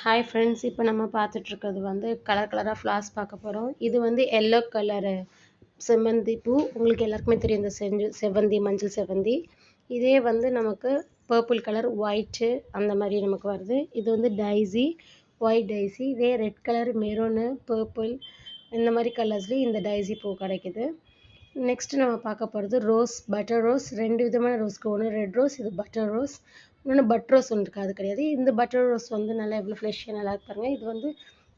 Hi friends, இப்போ நம்ம பார்த்துட்ருக்கிறது வந்து கலர் கலராக ஃப்ளார்ஸ் பார்க்க போகிறோம். இது வந்து எல்லோ கலரு செவ்வந்தி பூ. உங்களுக்கு எல்லாருக்குமே தெரியும் இந்த செவ்வந்தி, மஞ்சள் செவ்வந்தி. இதே வந்து நமக்கு பர்பிள் கலர், ஒயிட்டு அந்த மாதிரி நமக்கு வருது. இது வந்து டைசி, ஒயிட் டைசி. இதே ரெட் கலர், மெரூனு, பர்பிள் இந்த மாதிரி கலர்ஸ்லேயும் இந்த டைசி பூ கிடைக்குது. நெக்ஸ்ட் நம்ம பார்க்க போகிறது ரோஸ், பட்டர் ரோஸ். ரெண்டு விதமான ரோஸ்க்கு, ஒன்று ரெட் ரோஸ், இது பட்டர் ரோஸ். இன்னொன்று பட்டர் ரோஸ் ஒன்று இருக்குது, அது கிடையாது. இந்த பட்டர் ரோஸ் வந்து நல்லா எவ்வளோ ஃப்ளெஷ்ஷாக நல்லா இருப்பாருங்க. இது வந்து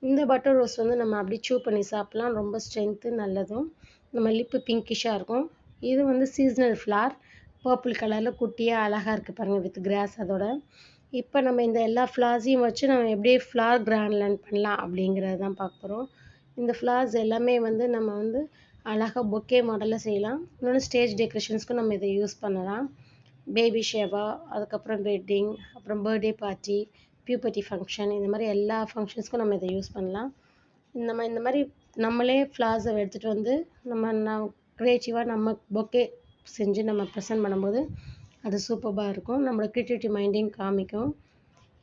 இந்த பட்டர் ரோஸ் வந்து நம்ம அப்படி சூ பண்ணி சாப்பிட்லாம், ரொம்ப ஸ்ட்ரென்த்து நல்லதும். நம்ம லிப்பு பிங்கிஷாக இருக்கும். இது வந்து சீசனல் ஃப்ளார், பர்பிள் கலரில் குட்டியாக அழகாக இருக்குது பாருங்கள், வித் கிராஸ் அதோட. இப்போ நம்ம இந்த எல்லா ஃப்ளார்ஸையும் வச்சு நம்ம எப்படி ஃப்ளார் கிராண்ட்லேண்ட் பண்ணலாம் அப்படிங்கிறது தான் பார்க்க போகிறோம். இந்த ஃப்ளார்ஸ் எல்லாமே வந்து நம்ம வந்து அழகாக பொக்கே மாடலில் செய்யலாம். இன்னொன்று ஸ்டேஜ் டெக்கரேஷன்ஸ்க்கும் நம்ம இதை யூஸ் பண்ணலாம். பேபி ஷேவா, அதுக்கப்புறம் வெட்டிங், அப்புறம் பர்த்டே பார்ட்டி, பியூபர்ட்டி ஃபங்க்ஷன், இந்த மாதிரி எல்லா ஃபங்க்ஷன்ஸ்க்கும் நம்ம இதை யூஸ் பண்ணலாம். இந்த மாதிரி நம்மளே ஃப்ளார்ஸை எடுத்துகிட்டு வந்து நம்ம க்ரியேட்டிவாக நம்ம பொக்கே செஞ்சு நம்ம ப்ரெசென்ட் பண்ணும்போது அது சூப்பராக இருக்கும். நம்மளோட க்ரியேட்டிவிட்டி மைண்டையும் காமிக்கும்.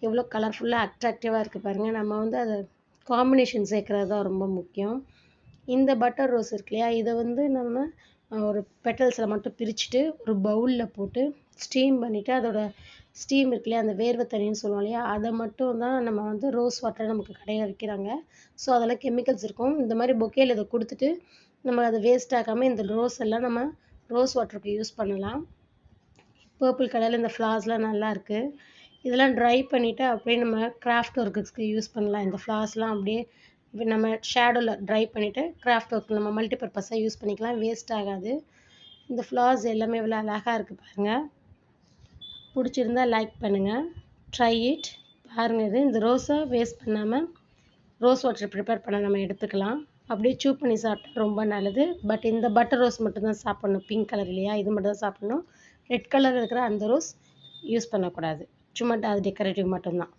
எவ்வளோ கலர்ஃபுல்லாக அட்ராக்டிவாக இருக்குது பாருங்கள். நம்ம வந்து அதை காம்பினேஷன் சேர்க்குறது தான் ரொம்ப முக்கியம். இந்த பட்டர் ரோஸ் இருக்கு இல்லையா, இதை வந்து நம்ம ஒரு பெட்டல்ஸில் மட்டும் பிரிச்சுட்டு ஒரு பவுலில் போட்டு ஸ்டீம் பண்ணிவிட்டு, அதோட ஸ்டீம் இருக்கு இல்லையா, அந்த வேர்வை தண்ணின்னு சொல்லுவோம் இல்லையா, அதை மட்டும் தான் நம்ம வந்து ரோஸ் வாட்டர் நமக்கு கடையில் விற்கிறாங்க. ஸோ அதெல்லாம் கெமிக்கல்ஸ் இருக்கும். இந்த மாதிரி பொக்கேயில் இதை கொடுத்துட்டு நம்ம அதை வேஸ்ட் ஆகாமல் இந்த ரோஸ் எல்லாம் நம்ம ரோஸ் வாட்டருக்கு யூஸ் பண்ணலாம். பர்பிள் கலரில் இந்த ஃப்ளார்ஸ்லாம் நல்லாயிருக்கு. இதெல்லாம் ட்ரை பண்ணிவிட்டு அப்படியே நம்ம கிராஃப்ட் ஒர்க்குக்கு யூஸ் பண்ணலாம். இந்த ஃப்ளார்ஸ்லாம் அப்படியே நம்ம ஷேடோவில் ட்ரை பண்ணிவிட்டு கிராஃப்ட் ஒர்க் நம்ம மல்டிபர்பஸாக யூஸ் பண்ணிக்கலாம், வேஸ்ட் ஆகாது. இந்த ஃப்ளார்ஸ் எல்லாமே இவ்வளோ அழகாக இருக்குது பாருங்கள். பிடிச்சிருந்தா லைக் பண்ணுங்கள், ட்ரை இட் பாருங்கள். இது இந்த ரோஸை வேஸ்ட் பண்ணாமல் ரோஸ் வாட்டர் ப்ரிப்பேர் பண்ண நம்ம எடுத்துக்கலாம். அப்படியே சூ பண்ணி சாப்பிட்டா ரொம்ப நல்லது. பட் இந்த பட்டர் ரோஸ் மட்டும்தான் சாப்பிட்ணும், பிங்க் கலர் இல்லையா, இது மட்டும் தான் சாப்பிட்ணும். ரெட் கலர் இருக்கிற அந்த ரோஸ் யூஸ் பண்ணக்கூடாது, சும்மா அது டெக்கரேட்டிவ் மட்டும்தான்.